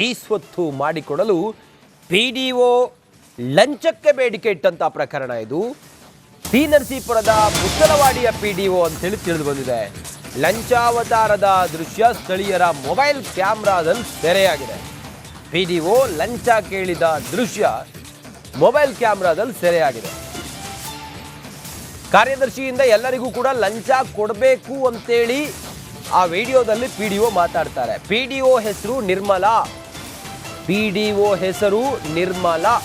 ಈ ಸ್ವತ್ತು ಮಾಡಿಕೊಡಲು ಪಿಡಿಒ ಲಂಚಕ್ಕೆ ಬೇಡಿಕೆ ಇಟ್ಟಂತ ಪ್ರಕರಣ ಇದು. ಟಿ ನರಸೀಪುರದ ಮುತ್ತಲವಾಡಿಯ ಪಿಡಿಒ ಅಂತೇಳಿ ತಿಳಿದು ಬಂದಿದೆ. ಲಂಚಾವತಾರದ ದೃಶ್ಯ ಸ್ಥಳೀಯರ ಮೊಬೈಲ್ ಕ್ಯಾಮ್ರಾದಲ್ಲಿ ಸೆರೆಯಾಗಿದೆ. ಪಿಡಿಒ ಲಂಚ ಕೇಳಿದ ದೃಶ್ಯ ಮೊಬೈಲ್ ಕ್ಯಾಮ್ರಾದಲ್ಲಿ ಸೆರೆಯಾಗಿದೆ. ಕಾರ್ಯದರ್ಶಿಯಿಂದ ಎಲ್ಲರಿಗೂ ಕೂಡ ಲಂಚ ಕೊಡಬೇಕು ಅಂತೇಳಿ ಆ ವಿಡಿಯೋದಲ್ಲಿ ಪಿಡಿಒ ಮಾತಾಡ್ತಾರೆ. ಪಿಡಿಒ ಹೆಸರು ನಿರ್ಮಲಾ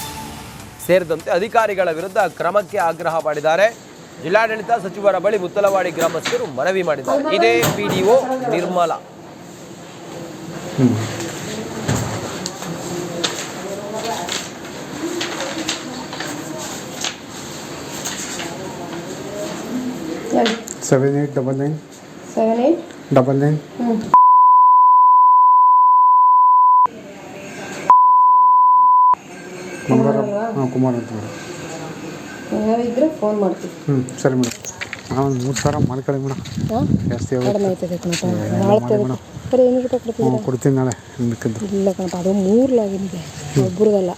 ಸೇರಿದಂತೆ ಅಧಿಕಾರಿಗಳ ವಿರುದ್ಧ ಕ್ರಮಕ್ಕೆ ಆಗ್ರಹ ಮಾಡಿದ್ದಾರೆ. ಜಿಲ್ಲಾಡಳಿತ ಸಚಿವರ ಬಳಿ ಮುತ್ತಲವಾಡಿ ಗ್ರಾಮಸ್ಥರು ಮನವಿ ಮಾಡಿದ್ದಾರೆ. ಇದೇ PDO Nirmala. Seven eight double nine. Kumar ಅಂತ ಮೇಡಮ್. ಇದ್ರೆ ಫೋನ್ ಮಾಡ್ತೀವಿ. ಸರಿ ಮೇಡಮ್. ನಾನು 3,000 ಮಾಡ್ಕೊಳ್ಳಿ ಮೇಡಮ್. ಜಾಸ್ತಿ ಕೊಡ್ತೀನಿ ನಾಳೆ. ಇಲ್ಲ ಕಣಪ್ಪ, ಅದು 3 ಲಾಗಿನ್ ಇದೆ, ಒಬ್ರದಲ್ಲ.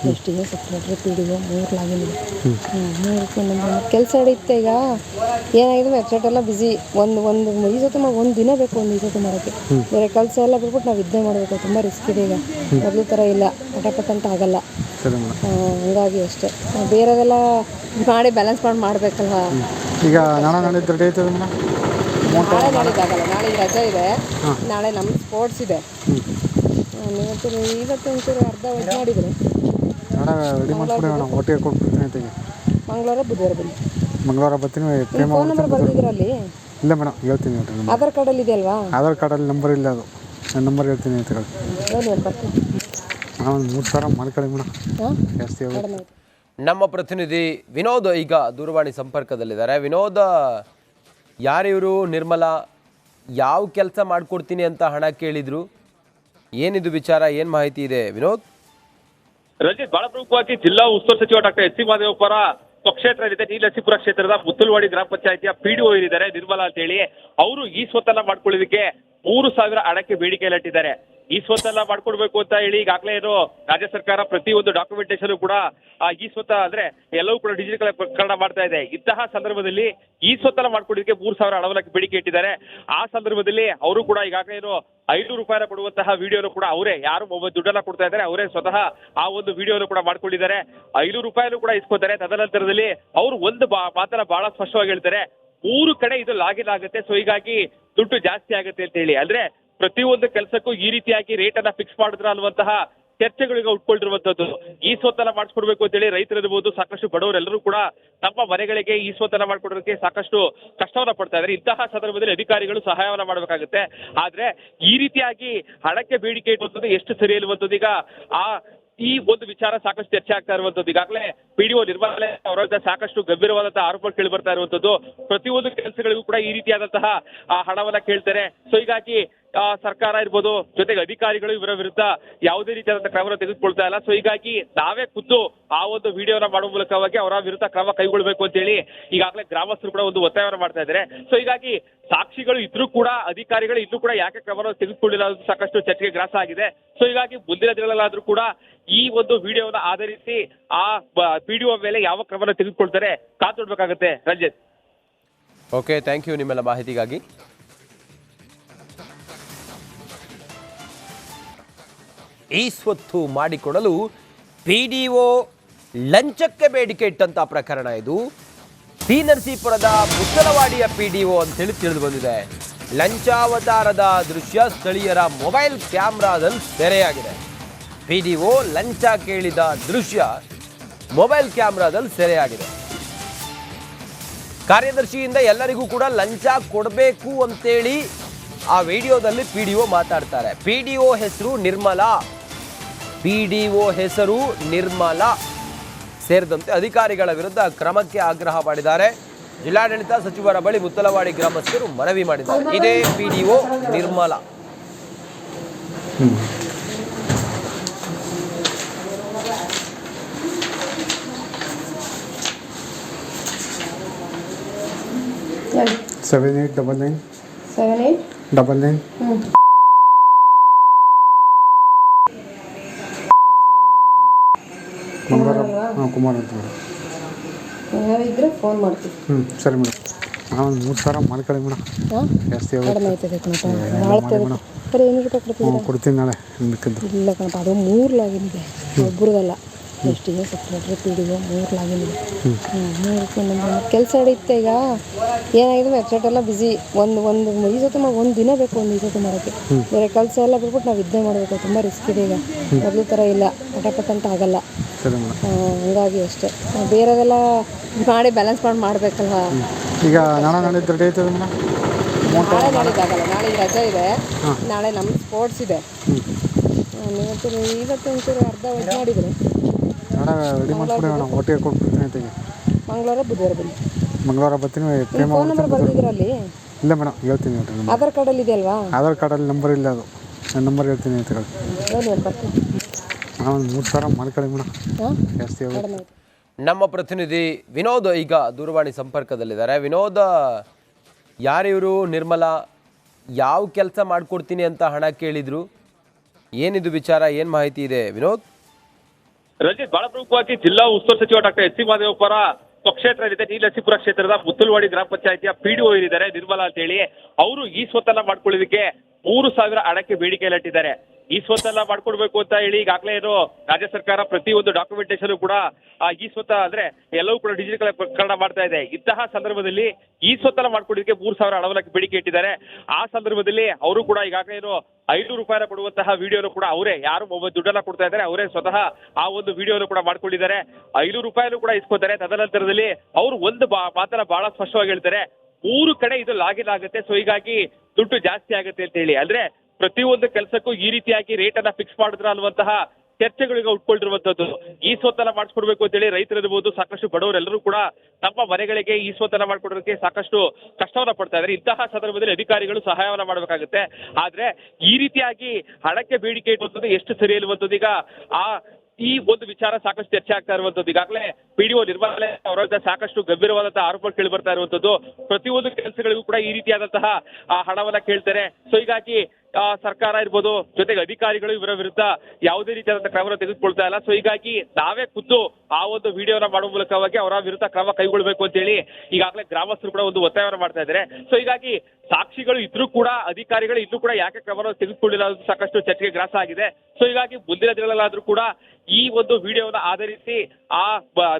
ಎಷ್ಟಿದೆ ಸೆಕ್ರೆಟ್ರಿ ಪಿಡಿಒ 3 ಲಾಗಿನ್ ಇದೆ. 3 ಕೆಲಸ ಹಿಡಿಯುತ್ತೆ. ಈಗ ಏನಾಗಿದೆ, ವೆಬ್ಸೈಟ್ ಎಲ್ಲ ಬಿಸಿ. ಒಂದು ಈ ಸತಿ ಒಂದು ದಿನ ಬೇಕು, ಒಂದು ಈ ಸತಿ ಮಾಡೋಕ್ಕೆ. ಬೇರೆ ಕೆಲಸ ಎಲ್ಲ ಬಿಟ್ಬಿಟ್ಟು ನಾವು ಇದ್ದೇ ಮಾಡಬೇಕು. ತುಂಬ ರಿಸ್ಕ್ ಇದೆ ಈಗ, ಮೊದಲು ಥರ ಇಲ್ಲ, ಪಟ ಅಂತ ಆಗಲ್ಲ. ಹಂಗಾಗಿ ಅಷ್ಟೇ, ಬೇರೆದೆಲ್ಲ ಮಾಡಿ ಬ್ಯಾಲೆನ್ಸ್ ಮಾಡಬೇಕಲ್ವ. ಈಗ ನಾಳೆ ನಾಡಿದ್ದು ನಾಡಿದ್ದಾಗಲ್ಲ, ನಾಳೆ ರಜೆ ಇದೆ. ನಾಳೆ ನಮ್ಮ ಸ್ಪೋರ್ಟ್ಸ್ ಇದೆ. ಇವತ್ತು ಒಂಚೂರು ಅರ್ಧ ವೆಜ್ ಮಾಡಿದರೆ ಮಂಗಳವಾರ ಬುಧವಾರ ಬನ್ನಿ. ಮಂಗಳವಾರ ಬರ್ತೀನಿ. ಫೋನ್ ನಂಬರ್ ಬರ್ದಿದ್ದೀರ ಅಲ್ಲಿ? ಇಲ್ಲ ಮೇಡಮ್, ಹೇಳ್ತೀನಿ. ಆಧಾರ್ ಕಾರ್ಡಲ್ಲಿ ಇದೆ ಅಲ್ವಾ? ಆಧಾರ್ ಕಾರ್ಡಲ್ಲಿ ನಂಬರ್ ಇಲ್ಲ, ಅದು ನನ್ನ ನಂಬರ್ ಹೇಳ್ತೀನಿ ಅಂತ ಹೇಳಿ. ನಾನು 3,000 ಮಾಡ್ಕೊಳ್ಳಿ ಮೇಡಮ್. ಜಾಸ್ತಿ ನಮ್ಮ ಪ್ರತಿನಿಧಿ ವಿನೋದ್ ಈಗ ದೂರವಾಣಿ ಸಂಪರ್ಕದಲ್ಲಿದ್ದಾರೆ. ವಿನೋದ್, ಯಾರಿವರು ನಿರ್ಮಲಾ? ಯಾವ ಕೆಲಸ ಮಾಡಿಕೊಡ್ತೀನಿ ಅಂತ ಹಣ ಕೇಳಿದ್ರು? ಏನಿದು ವಿಚಾರ, ಏನು ಮಾಹಿತಿ ಇದೆ ವಿನೋದ್? ರಂಜಿತ್, ಬಹಳ ಪ್ರಮುಖವಾಗಿ ಜಿಲ್ಲಾ ಉಸ್ತುವಾರಿ ಸಚಿವ ಡಾಕ್ಟರ್ ಎಸ್ ಸಿ ಮಹದೇವಪ್ಪರ ಸ್ವಕ್ಷೇತ್ರ ಇದೆ. ಟಿ ನರಸೀಪುರ ಕ್ಷೇತ್ರದ ಮುತ್ತಲವಾಡಿ ಗ್ರಾಮ ಪಂಚಾಯತಿಯ ಪಿಡಿಒ ಏನಿದ್ದಾರೆ ನಿರ್ಮಲಾ ಅಂತ ಹೇಳಿ, ಅವರು ಈ ಸ್ವತ್ತನ್ನ ಮಾಡ್ಕೊಳ್ಳೋದಕ್ಕೆ 3,000 ಹಣಕ್ಕೆ ಬೇಡಿಕೆ ಇಟ್ಟಿದ್ದಾರೆ. ಈ ಸ್ವತ್ತನ್ನ ಮಾಡ್ಕೊಡ್ಬೇಕು ಅಂತ ಹೇಳಿ ಈಗಾಗಲೇ ಏನು ರಾಜ್ಯ ಸರ್ಕಾರ ಪ್ರತಿಯೊಂದು ಡಾಕ್ಯುಮೆಂಟೇಶನ್ ಕೂಡ ಈ ಸ್ವತ್ತ ಅಂದ್ರೆ ಎಲ್ಲವೂ ಕೂಡ ಡಿಜಿಟಲ್ ಮಾಡ್ತಾ ಇದೆ. ಇಂತಹ ಸಂದರ್ಭದಲ್ಲಿ ಈ ಸ್ವತ್ತನ್ನ ಮಾಡ್ಕೊಡೋದಕ್ಕೆ 3,000 ಹಣಕ್ಕೆ ಬೇಡಿಕೆ ಇಟ್ಟಿದ್ದಾರೆ. ಆ ಸಂದರ್ಭದಲ್ಲಿ ಅವರು ಕೂಡ ಈಗಾಗಲೇ ಏನು 500 ರೂಪಾಯಿನ ಕೊಡುವಂತಹ ವಿಡಿಯೋನು ಕೂಡ ಅವರೇ, ಯಾರು ದುಡ್ಡನ್ನ ಕೊಡ್ತಾ ಇದ್ದಾರೆ ಅವರೇ ಸ್ವತಃ ಆ ಒಂದು ವಿಡಿಯೋನು ಕೂಡ ಮಾಡ್ಕೊಂಡಿದ್ದಾರೆ. 500 ರೂಪಾಯಿನೂ ಕೂಡ ಇಸ್ಕೊತಾರೆ. ತದನಂತರದಲ್ಲಿ ಅವರು ಒಂದು ಮಾತನ್ನ ಬಹಳ ಸ್ಪಷ್ಟವಾಗಿ ಹೇಳ್ತಾರೆ, 3 ಕಡೆ ಇದು ಲಾಗಿನ್ ಆಗುತ್ತೆ, ಸೊ ಹೀಗಾಗಿ ದುಡ್ಡು ಜಾಸ್ತಿ ಆಗುತ್ತೆ ಅಂತ ಹೇಳಿ. ಅಂದ್ರೆ ಪ್ರತಿಯೊಂದು ಕೆಲಸಕ್ಕೂ ಈ ರೀತಿಯಾಗಿ ರೇಟ್ ಅನ್ನ ಫಿಕ್ಸ್ ಮಾಡಿದ್ರ ಅನ್ನುವಂತಹ ಚರ್ಚೆಗಳಿಗೆ ಉಟ್ಕೊಂಡಿರುವಂತದ್ದು. ಈ ಸ್ವತ್ತನ್ನ ಮಾಡಿಸ್ಕೊಡ್ಬೇಕು ಅಂತ ಹೇಳಿ ರೈತರಿರ್ಬೋದು, ಸಾಕಷ್ಟು ಬಡವರೆಲ್ಲರೂ ಕೂಡ ತಮ್ಮ ಮನೆಗಳಿಗೆ ಈ ಸ್ವತ್ತನ್ನ ಮಾಡ್ಕೊಡೋದಕ್ಕೆ ಸಾಕಷ್ಟು ಕಷ್ಟವನ್ನ ಪಡ್ತಾ ಇದ್ದಾರೆ. ಇಂತಹ ಸಂದರ್ಭದಲ್ಲಿ ಅಧಿಕಾರಿಗಳು ಸಹಾಯವನ್ನ ಮಾಡಬೇಕಾಗುತ್ತೆ. ಆದ್ರೆ ಈ ರೀತಿಯಾಗಿ ಹಣಕ್ಕೆ ಬೇಡಿಕೆ ಇಡುವಂಥದ್ದು ಎಷ್ಟು ಸರಿ ಇರುವಂಥದ್ದು. ಈಗ ಈ ಒಂದು ವಿಚಾರ ಸಾಕಷ್ಟು ಚರ್ಚೆ ಆಗ್ತಾ ಇರುವಂತದ್ದು. ಈಗಾಗಲೇ ಪಿಡಿಒ ನಿರ್ಮಲಾ ಅವರ ಸಾಕಷ್ಟು ಗಂಭೀರವಾದಂತಹ ಆರೋಪ ಕೇಳಿ ಬರ್ತಾ ಇರುವಂತದ್ದು. ಪ್ರತಿಯೊಂದು ಕೆಲಸಗಳಿಗೂ ಕೂಡ ಈ ರೀತಿಯಾದಂತಹ ಹಣವನ್ನ ಕೇಳ್ತಾರೆ. ಸೊ ಹೀಗಾಗಿ ಸರ್ಕಾರ ಇರ್ಬೋದು, ಜೊತೆಗೆ ಅಧಿಕಾರಿಗಳು ಇವರ ವಿರುದ್ಧ ಯಾವುದೇ ರೀತಿಯಾದಂತಹ ಕ್ರಮವನ್ನು ತೆಗೆದುಕೊಳ್ತಾ ಇಲ್ಲ. ಸೊ ಹೀಗಾಗಿ ನಾವೇ ಖುದ್ದು ಆ ಒಂದು ವಿಡಿಯೋನ ಮಾಡುವ ಮೂಲಕವಾಗಿ ಅವರ ವಿರುದ್ಧ ಕ್ರಮ ಕೈಗೊಳ್ಳಬೇಕು ಅಂತ ಹೇಳಿ ಈಗಾಗಲೇ ಗ್ರಾಮಸ್ಥರು ಕೂಡ ಒಂದು ಒತ್ತಾಯವನ್ನು ಮಾಡ್ತಾ ಇದ್ದಾರೆ. ಸೊ ಹೀಗಾಗಿ ಸಾಕ್ಷಿಗಳು ಇದ್ರೂ ಕೂಡ ಅಧಿಕಾರಿಗಳು ಇನ್ನೂ ಕೂಡ ಯಾಕೆ ಕ್ರಮವನ್ನು ತೆಗೆದುಕೊಳ್ಳಿಲ್ಲ ಅನ್ನೋದು ಸಾಕಷ್ಟು ಚರ್ಚೆಗೆ ಗ್ರಾಸ ಆಗಿದೆ. ಸೊ ಹೀಗಾಗಿ ಮುಂದಿನ ದಿನಗಳಲ್ಲಾದ್ರೂ ಕೂಡ ಈ ಒಂದು ವಿಡಿಯೋನ ಆಧರಿಸಿ ಆ ಪಿಡಿಒ ಮೇಲೆ ಯಾವ ಕ್ರಮವನ್ನು ತೆಗೆದುಕೊಳ್ತಾರೆ ಕಾದು ನೋಡ್ಬೇಕಾಗುತ್ತೆ. ರಂಜಿತ್. ಓಕೆ, ಥ್ಯಾಂಕ್ ಯು ನಿಮ್ಮೆಲ್ಲ ಮಾಹಿತಿಗಾಗಿ. ಈ ಸ್ವತ್ತು ಮಾಡಿಕೊಡಲು ಪಿಡಿಒ ಲಂಚಕ್ಕೆ ಬೇಡಿಕೆ ಇಟ್ಟಂತ ಪ್ರಕರಣ ಇದು. ಟಿ ನರಸೀಪುರದ ಮುತ್ತಲವಾಡಿಯ ಪಿಡಿಒ ಅಂತೇಳಿ ತಿಳಿದು ಬಂದಿದೆ. ಲಂಚಾವತಾರದ ದೃಶ್ಯ ಸ್ಥಳೀಯರ ಮೊಬೈಲ್ ಕ್ಯಾಮ್ರಾದಲ್ಲಿ ಸೆರೆಯಾಗಿದೆ. ಪಿಡಿಒ ಲಂಚ ಕೇಳಿದ ದೃಶ್ಯ ಮೊಬೈಲ್ ಕ್ಯಾಮ್ರಾದಲ್ಲಿ ಸೆರೆಯಾಗಿದೆ. ಕಾರ್ಯದರ್ಶಿಯಿಂದ ಎಲ್ಲರಿಗೂ ಕೂಡ ಲಂಚ ಕೊಡಬೇಕು ಅಂತೇಳಿ ಆ ವಿಡಿಯೋದಲ್ಲಿ ಪಿಡಿಒ ಮಾತಾಡ್ತಾರೆ. ಪಿಡಿಒ ಹೆಸರು ನಿರ್ಮಲಾ ಸೇರಿದಂತೆ ಅಧಿಕಾರಿಗಳ ವಿರುದ್ಧ ಕ್ರಮಕ್ಕೆ ಆಗ್ರಹ ಮಾಡಿದ್ದಾರೆ. ಜಿಲ್ಲಾಡಳಿತ ಸಚಿವರ ಬಳಿ ಮುತ್ತಲವಾಡಿ ಗ್ರಾಮಸ್ಥರು ಮನವಿ ಮಾಡಿದ್ದಾರೆ. ಇದೇ PDO Nirmala. Seven eight double nine. ಮಂಗಳವಾರ ಹಾಂ ಕುಮಾರ್ ಅಂತ ಮೇಡಮ್. ಯಾರಿದ್ರೆ ಫೋನ್ ಮಾಡ್ತೀವಿ. ಸರಿ ಮೇಡಮ್. ಒಂದು 3,000 ಮಾಡ್ಕೊಳ್ಳಿ ಮೇಡಮ್. ಹಾಂ ಜಾಸ್ತಿ ಕಡಿಮೆ ಆಯ್ತದೆ ಕಣಪ್ಪ. ನಾಳೆ ಬರೀ 500 ರೂಪಾಯಿ ಕೊಡ್ತೀರಾ? ಕೊಡ್ತೀನಿ ನಾಳೆ ಮಿಕ್ಕಿದ್ದು. ಇಲ್ಲ ಕಣಪ್ಪ, ಅದು 3 ಲಾಗಿನ್ ಇದೆ, ಒಬ್ರದಲ್ಲ. ಎಷ್ಟಿದೆ secretary P D O 3 login ಇದೆ. 3ಕ್ಕೆ ನಮ್ಮ ಕೆಲಸ ಹಿಡಿಯುತ್ತೆ. ಈಗ ಏನಾಗಿದೆ ವೆಬ್ಸೈಟ್ ಎಲ್ಲ ಬಿಸಿ. ಒಂದು ಈ ಸತಿ ಒಂದು ದಿನ ಬೇಕು ಒಂದು ಈ ಸತಿ ಮಾಡೋಕ್ಕೆ. ಬೇರೆ ಕೆಲಸ ಎಲ್ಲ ಬಿಟ್ಬಿಟ್ಟು ನಾವು ಇದ್ದೇ ಮಾಡಬೇಕು. ತುಂಬ ರಿಸ್ಕ್ ಇದೆ ಈಗ, ಮೊದಲು ಥರ ಇಲ್ಲ, ಪಟ ಅಂತ ಆಗಲ್ಲ. ಸರಿ ಮೇಡಮ್. ಹಂಗಾಗಿ ಅಷ್ಟೇ, ಬೇರೆದೆಲ್ಲ ಮಾಡಿ ಬ್ಯಾಲೆನ್ಸ್ ಮಾಡಬೇಕಲ್ವ. ಈಗ ನಾಡಿದ್ದು ರೆಡಿ ಆಯ್ತದೆ ಮೇಡಮ್. ನಾಳೆ ನಾಡಿದ್ದಾಗಲ್ಲ, ನಾಳೆ ರಜೆ ಇದೆ. ನಾಳೆ ನಮ್ಮ ಸ್ಪೋರ್ಟ್ಸ್ ಇದೆ. ಇವತ್ತು ಒಂಚೂರು ಅರ್ಧ ಇದು ಮಾಡಿದರೆ ನಾಳೆ ರೆಡಿ ಮಾಡಿಸ್ಬಿಡಿ ಮೇಡಮ್. ಒಟ್ಟಿಗೆ ಕೊಟ್ಬಿಡ್ತೀನಿ ಅಂತೆಗೆ. ಮಂಗಳವಾರ ಬುಧವಾರ ಬನ್ನಿ. ಮಂಗಳವಾರ ಬರ್ತೀನಿ. ಫೋನ್ ನಂಬರ್ ಬರ್ದಿದ್ದೀರ ಅಲ್ಲಿ? ಇಲ್ಲ ಮೇಡಮ್, ಹೇಳ್ತೀನಿ ಹೇಳ್ರಿ. ಆಧಾರ್ ಕಾರ್ಡಲ್ಲಿ ಇದೆ ಅಲ್ವಾ? ಆಧಾರ್ ಕಾರ್ಡಲ್ಲಿ ನಂಬರ್ ಇಲ್ಲ, ಅದು ನನ್ನ ನಂಬರ್ ಹೇಳ್ತೀನಿ ಅಂತ ಹೇಳಿ. ಹೇಳಿ ಬರ್ತೀನಿ. ಒಂದು 3,000 ಮಾಡ್ಕೊಳ್ಳಿ ಮೇಡಮ್. ಹಾಂ ಜಾಸ್ತಿ ಕಡಿಮೆ ಆಯ್ತು. ನಮ್ಮ ಪ್ರತಿನಿಧಿ ವಿನೋದ್ ಈಗ ದೂರವಾಣಿ ಸಂಪರ್ಕದಲ್ಲಿದ್ದಾರೆ. ವಿನೋದ್, ಯಾರಿವರು ನಿರ್ಮಲಾ? ಯಾವ ಕೆಲಸ ಮಾಡಿಕೊಡ್ತೀನಿ ಅಂತ ಹಣ ಕೇಳಿದ್ರು? ಏನಿದು ವಿಚಾರ, ಏನು ಮಾಹಿತಿ ಇದೆ ವಿನೋದ್? ರಂಜಿತ್, ಬಹಳ ಪ್ರಮುಖವಾಗಿ ಜಿಲ್ಲಾ ಉಸ್ತುವಾರಿ ಸಚಿವ ಡಾಕ್ಟರ್ ಎಚ್ ಸಿ ಮಹದೇವಪ್ಪರ ಸ್ವಕ್ಷೇತ್ರ ಏನಿದೆ ನೀಲಸಿಪುರ ಕ್ಷೇತ್ರದ ಮುತ್ತಲವಾಡಿ ಗ್ರಾಮ ಪಂಚಾಯತಿಯ ಪಿಡಿಒ ಏನಿದ್ದಾರೆ ನಿರ್ಮಲಾ ಅಂತ ಹೇಳಿ, ಅವರು ಈ ಸ್ವತ್ತನ್ನ ಮಾಡ್ಕೊಳ್ಳೋದಕ್ಕೆ 3,000 ಹಣಕ್ಕೆ ಬೇಡಿಕೆ ಇಟ್ಟಿದ್ದಾರೆ. ಈ ಸ್ವತ್ತನ್ನ ಮಾಡ್ಕೊಡ್ಬೇಕು ಅಂತ ಹೇಳಿ ಈಗಾಗಲೇ ಏನು ರಾಜ್ಯ ಸರ್ಕಾರ ಪ್ರತಿಯೊಂದು ಡಾಕ್ಯುಮೆಂಟೇಶನ್ ಕೂಡ ಈ ಸ್ವತ್ತ ಅಂದ್ರೆ ಎಲ್ಲವೂ ಕೂಡ ಡಿಜಿಟಲ್ ಮಾಡ್ತಾ ಇದೆ. ಇಂತಹ ಸಂದರ್ಭದಲ್ಲಿ ಈ ಸ್ವತ್ತನ್ನ ಮಾಡ್ಕೊಡೋದಕ್ಕೆ 3,000 ಹಣವನ್ನ ಬೇಡಿಕೆ ಇಟ್ಟಿದ್ದಾರೆ. ಆ ಸಂದರ್ಭದಲ್ಲಿ ಅವರು ಕೂಡ ಈಗಾಗಲೇ ಏನು 500 ರೂಪಾಯಿನ ಕೊಡುವಂತಹ ವಿಡಿಯೋನು ಕೂಡ ಅವರೇ, ಯಾರು ದುಡ್ಡನ್ನ ಕೊಡ್ತಾ ಇದ್ದಾರೆ ಅವರೇ ಸ್ವತಃ ಆ ಒಂದು ವಿಡಿಯೋನು ಕೂಡ ಮಾಡ್ಕೊಂಡಿದ್ದಾರೆ. 500 ರೂಪಾಯಿನೂ ಕೂಡ ಇಸ್ಕೊತಾರೆ. ತದನಂತರದಲ್ಲಿ ಅವರು ಒಂದು ಮಾತನ್ನ ಬಹಳ ಸ್ಪಷ್ಟವಾಗಿ ಹೇಳ್ತಾರೆ, 3 ಕಡೆ ಇದು ಲಾಗಿನ್ ಆಗುತ್ತೆ, ಸೊ ಹೀಗಾಗಿ ದುಡ್ಡು ಜಾಸ್ತಿ ಆಗುತ್ತೆ ಅಂತ ಹೇಳಿ. ಅಂದ್ರೆ ಪ್ರತಿಯೊಂದು ಕೆಲಸಕ್ಕೂ ಈ ರೀತಿಯಾಗಿ ರೇಟ್ ಅನ್ನ ಫಿಕ್ಸ್ ಮಾಡಿದ್ರ ಅನ್ನುವಂತಹ ಚರ್ಚೆಗಳಿಗೆ ಉಟ್ಕೊಂಡಿರುವಂತದ್ದು. ಈ ಸ್ವತ್ತನ್ನ ಮಾಡಿಸ್ಕೊಡ್ಬೇಕು ಅಂತ ಹೇಳಿ ರೈತರಿರ್ಬೋದು, ಸಾಕಷ್ಟು ಬಡವರೆಲ್ಲರೂ ಕೂಡ ತಮ್ಮ ಮನೆಗಳಿಗೆ ಈ ಸ್ವತ್ತನ್ನ ಮಾಡ್ಕೊಡೋದಕ್ಕೆ ಸಾಕಷ್ಟು ಕಷ್ಟವನ್ನ ಪಡ್ತಾ ಇದ್ದಾರೆ. ಇಂತಹ ಸಂದರ್ಭದಲ್ಲಿ ಅಧಿಕಾರಿಗಳು ಸಹಾಯವನ್ನ ಮಾಡಬೇಕಾಗುತ್ತೆ. ಆದ್ರೆ ಈ ರೀತಿಯಾಗಿ ಹಣಕ್ಕೆ ಬೇಡಿಕೆ ಇಡುವಂಥದ್ದು ಎಷ್ಟು ಸರಿ ಇರುವಂಥದ್ದು. ಈಗ ಈ ಒಂದು ವಿಚಾರ ಸಾಕಷ್ಟು ಚರ್ಚೆ ಆಗ್ತಾ ಇರುವಂತದ್ದು. ಈಗಾಗಲೇ ಪಿಡಿಒ ನಿರ್ಮಲಾ ಅವರ ಸಾಕಷ್ಟು ಗಂಭೀರವಾದಂತಹ ಆರೋಪ ಕೇಳಿ ಬರ್ತಾ ಇರುವಂತದ್ದು. ಪ್ರತಿಯೊಂದು ಕೆಲಸಗಳಿಗೂ ಕೂಡ ಈ ರೀತಿಯಾದಂತಹ ಹಣವನ್ನ ಕೇಳ್ತಾರೆ. ಸೊ ಹೀಗಾಗಿ ಸರ್ಕಾರ ಇರ್ಬೋದು, ಜೊತೆಗೆ ಅಧಿಕಾರಿಗಳು ಇವರ ವಿರುದ್ಧ ಯಾವುದೇ ರೀತಿಯಾದಂತಹ ಕ್ರಮವನ್ನು ತೆಗೆದುಕೊಳ್ತಾ ಇಲ್ಲ. ಸೊ ಹೀಗಾಗಿ ನಾವೇ ಖುದ್ದು ಆ ಒಂದು ವಿಡಿಯೋನ ಮಾಡುವ ಮೂಲಕವಾಗಿ ಅವರ ವಿರುದ್ಧ ಕ್ರಮ ಕೈಗೊಳ್ಳಬೇಕು ಅಂತ ಹೇಳಿ ಈಗಾಗಲೇ ಗ್ರಾಮಸ್ಥರು ಕೂಡ ಒಂದು ಒತ್ತಾಯವನ್ನು ಮಾಡ್ತಾ ಇದ್ದಾರೆ. ಸೊ ಹೀಗಾಗಿ ಸಾಕ್ಷಿಗಳು ಇದ್ರೂ ಕೂಡ ಅಧಿಕಾರಿಗಳು ಇನ್ನೂ ಕೂಡ ಯಾಕೆ ಕ್ರಮವನ್ನು ತೆಗೆದುಕೊಳ್ಳಿಲ್ಲ ಅನ್ನೋದು ಸಾಕಷ್ಟು ಚರ್ಚೆಗೆ ಗ್ರಾಸ ಆಗಿದೆ. ಸೊ ಹೀಗಾಗಿ ಮುಂದಿನ ದಿನಗಳಲ್ಲಾದ್ರೂ ಕೂಡ ಈ ಒಂದು ವಿಡಿಯೋನ ಆಧರಿಸಿ ಆ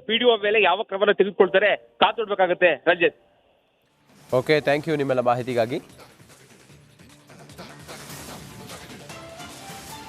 ಪಿಡಿಒ ಮೇಲೆ ಯಾವ ಕ್ರಮವನ್ನು ತೆಗೆದುಕೊಳ್ತಾರೆ ಕಾದು ನೋಡ್ಬೇಕಾಗುತ್ತೆ. ರಂಜಿತ್. ಓಕೆ, ಥ್ಯಾಂಕ್ ಯು ನಿಮ್ಮೆಲ್ಲ ಮಾಹಿತಿಗಾಗಿ.